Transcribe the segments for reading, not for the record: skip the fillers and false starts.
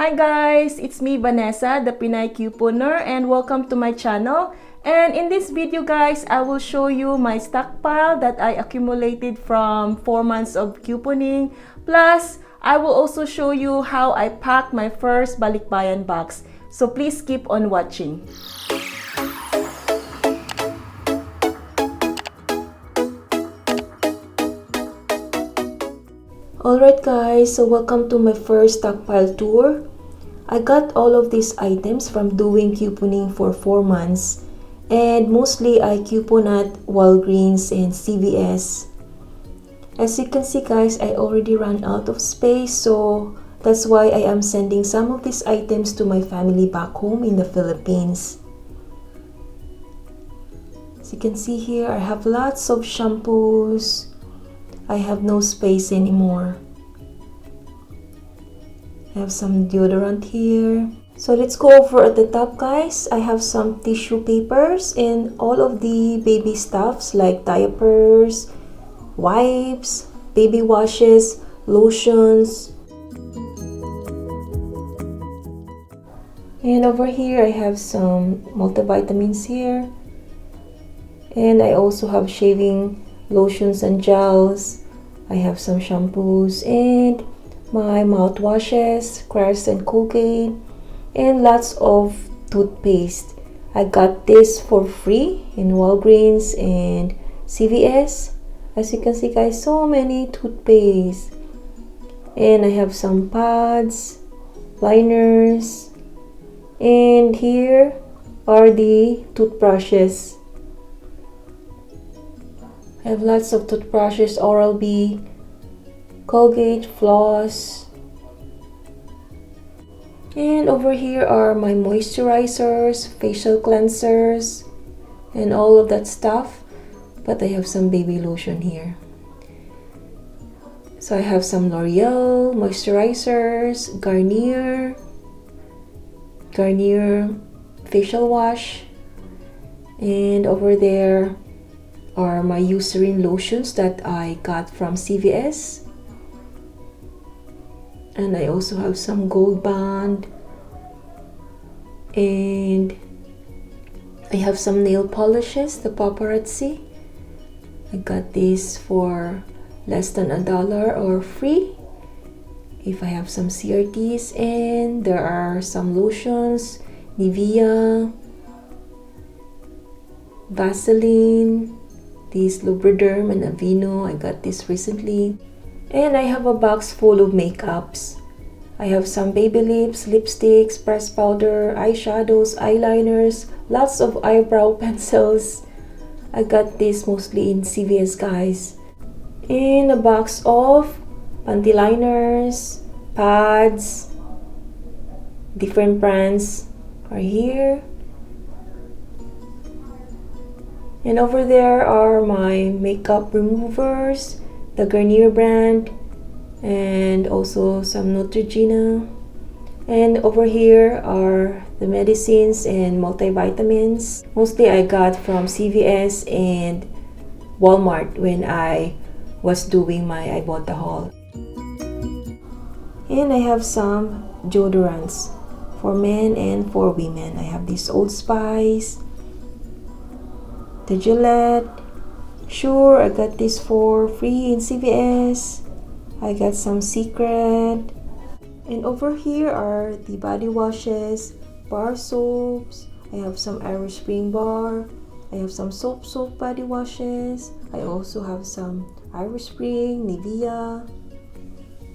Hi guys, it's me Vanessa, the Pinay Couponer, and welcome to my channel. And in this video guys, I will show you my stockpile that I accumulated from 4 months of couponing. Plus, I will also show you how I packed my first Balikbayan box. So please keep on watching. Alright guys, so welcome to my first stockpile tour. I got all of these items from doing couponing for 4 months, and mostly I coupon at Walgreens and CVS. As you can see guys, I already ran out of space, so that's why I am sending some of these items to my family back home in the Philippines. As you can see here, I have lots of shampoos. I have no space anymore. I have some deodorant here. So let's go over at the top guys. I have some tissue papers and all of the baby stuffs like diapers, wipes, baby washes, lotions. And over here I have some multivitamins here. And I also have shaving lotions and gels. I have some shampoos and my mouthwashes, Crest and Colgate, and lots of toothpaste. I got this for free in Walgreens and CVS. As you can see guys, so many toothpaste. And I have some pads, liners, and here are the toothbrushes. I have lots of toothbrushes, Oral-B, Colgate, floss. And over here are my moisturizers, facial cleansers, and all of that stuff. But I have some baby lotion here. So I have some L'Oreal moisturizers, Garnier facial wash, and over there are my Eucerin lotions that I got from CVS. And I also have some Gold Bond, and I have some nail polishes, the Paparazzi. I got this for less than $1 or free if I have some CRTs. And there are some lotions, Nivea, Vaseline, this Lubriderm and Aveeno. I got this recently. And I have a box full of makeups. I have some baby lips, lipsticks, pressed powder, eyeshadows, eyeliners, lots of eyebrow pencils. I got this mostly in CVS guys. And a box of panty liners, pads, different brands are here. And over there are my makeup removers, the Garnier brand, and also some Neutrogena. And over here are the medicines and multivitamins. Mostly I got from CVS and Walmart when I was doing my Ibotta haul. And I have some deodorants for men and for women. I have this Old Spice, the Gillette. Sure, I got this for free in CVS. I got some Secret. And over here are the body washes, bar soaps. I have some Irish Spring Bar. I have some soap body washes. I also have some Irish Spring, Nivea,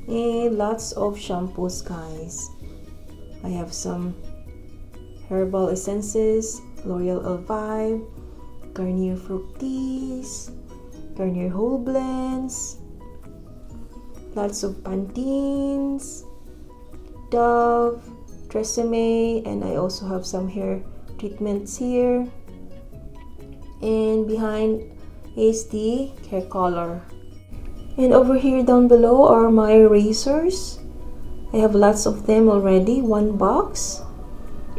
and lots of shampoos guys. I have some herbal essences, L'Oreal Elvive, Garnier Fructis, Garnier Whole Blends, lots of Pantenes, Dove, Tresemme, and I also have some hair treatments here. And behind is the hair color. And over here down below are my razors. I have lots of them already, 1 box.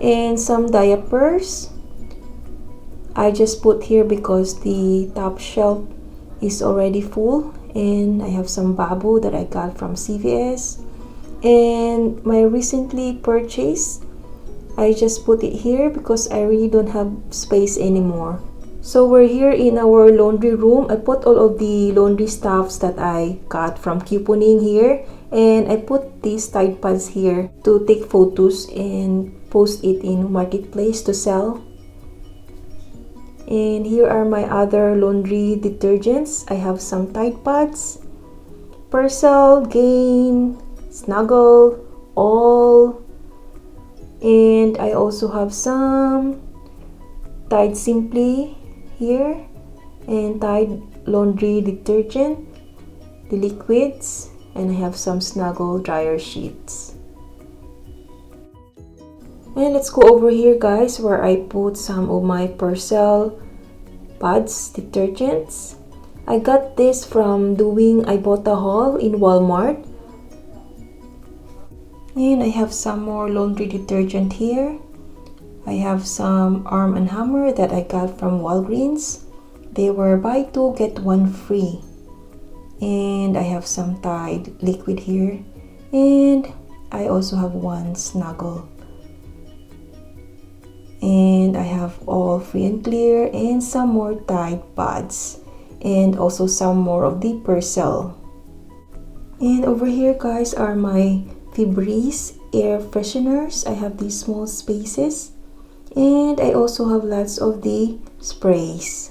And some diapers. I just put here because the top shelf is already full. And I have some Babu that I got from CVS. And my recently purchase, I just put it here because I really don't have space anymore. So we're here in our laundry room. I put all of the laundry stuffs that I got from couponing here, and I put these Tide pads here to take photos and post it in marketplace to sell. And here are my other laundry detergents. I have some Tide pads, Persil, Gain, Snuggle, All, and I also have some Tide Simply here, and Tide laundry detergent, the liquids, and I have some Snuggle dryer sheets. And let's go over here, guys, where I put some of my Persil pads detergents. I got this from doing Ibotta haul in Walmart. And I have some more laundry detergent here. I have some Arm & Hammer that I got from Walgreens. They were buy 2 get 1 free. And I have some Tide liquid here. And I also have one Snuggle. And I have all free and clear and some more Tide pads. And also some more of the Persil. And over here, guys, are my Febreze Air Fresheners. I have these small spaces. And I also have lots of the sprays.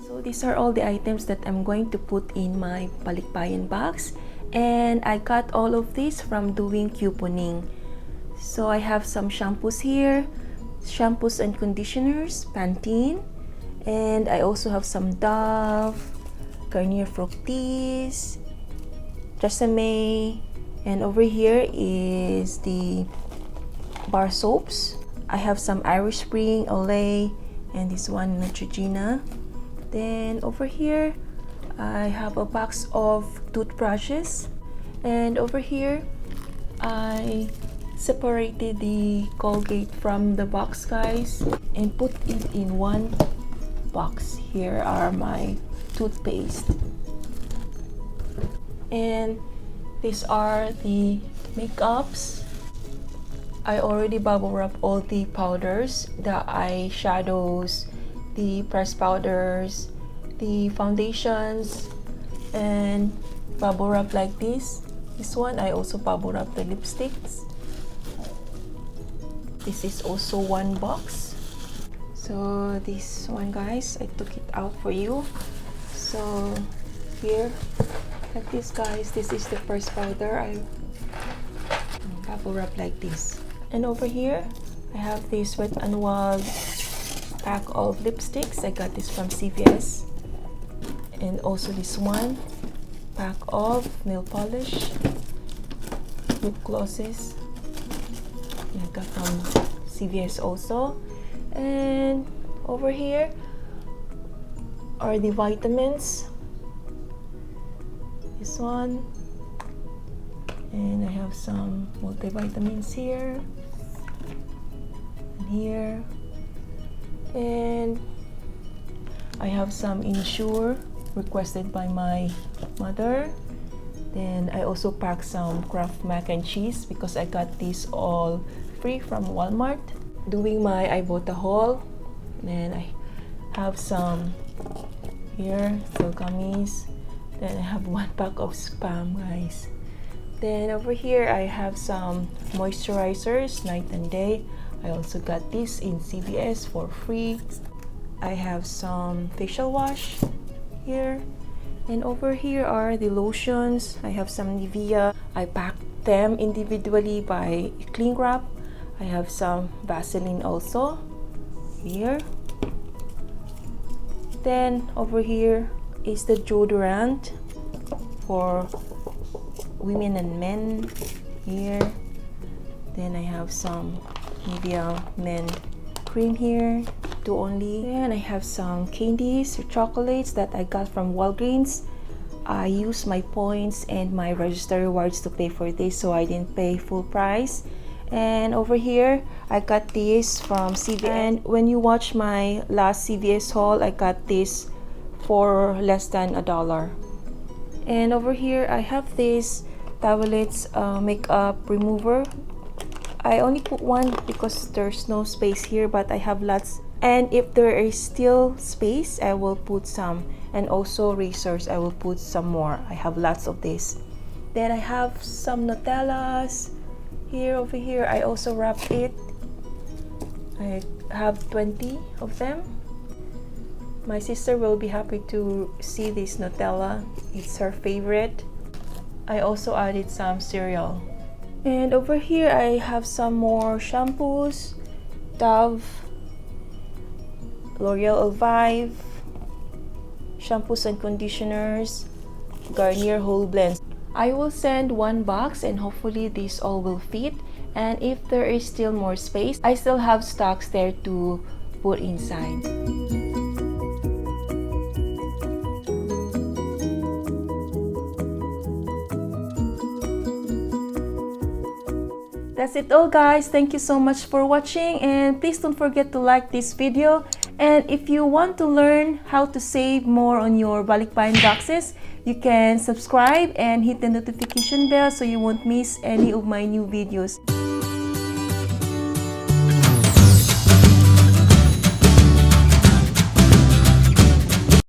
So these are all the items that I'm going to put in my Balikbayan box. And I got all of this from doing couponing. So I have some shampoos here. Shampoos and conditioners, Pantene. And I also have some Dove, Garnier Fructis, Tresemme. And over here is the bar soaps. I have some Irish Spring, Olay, and this one Neutrogena. Then over here, I have a box of toothbrushes. And over here, I separated the Colgate from the box, guys, and put it in one box. Here are my toothpaste. And these are the makeups. I already bubble wrap all the powders, the eyeshadows, the pressed powders, the foundations, and bubble wrap like this. This one I also bubble wrap the lipsticks. This is also one box. So this one, guys, I took it out for you. So here, like this, guys, this is the first powder. I bubble wrap like this. And over here, I have this Wet n Wild pack of lipsticks. I got this from CVS. And also this one pack of nail polish, lip glosses. I got from CVS also. And over here are the vitamins. This one. And I have some multivitamins here and here. And I have some Ensure requested by my mother. Then I also packed some Kraft mac and cheese because I got these all free from Walmart. Doing my Ibotta haul. Then I have some here, still gummies. Then I have one pack of Spam, guys. Then over here I have some moisturizers, night and day. I also got this in CVS for free. I have some facial wash here. And over here are the lotions. I have some Nivea. I packed them individually by cling wrap. I have some Vaseline also here. Then over here is the deodorant for women and men here. Then I have some Nivea men cream here, 2 only. Then I have some candies or chocolates that I got from Walgreens. I used my points and my register rewards to pay for this, so I didn't pay full price. And over here I got this from CVS. And when you watch my last CVS haul, I got this for less than $1. And over here I have this Towelettes makeup remover. I only put one because there's no space here, but I have lots. And if there is still space, I will put some. And also razors, I will put some more. I have lots of this. Then I have some Nutellas here, over here. I also wrapped it. I have 20 of them. My sister will be happy to see this Nutella. It's her favorite. I also added some cereal. And over here I have some more shampoos. Dove, L'Oreal Elvive, shampoos and conditioners, Garnier Whole Blends. I will send one box and hopefully this all will fit. And if there is still more space, I still have stocks there to put inside. That's it all, guys. Thank you so much for watching, and please don't forget to like this video. And if you want to learn how to save more on your Balikbayan boxes, you can subscribe and hit the notification bell so you won't miss any of my new videos.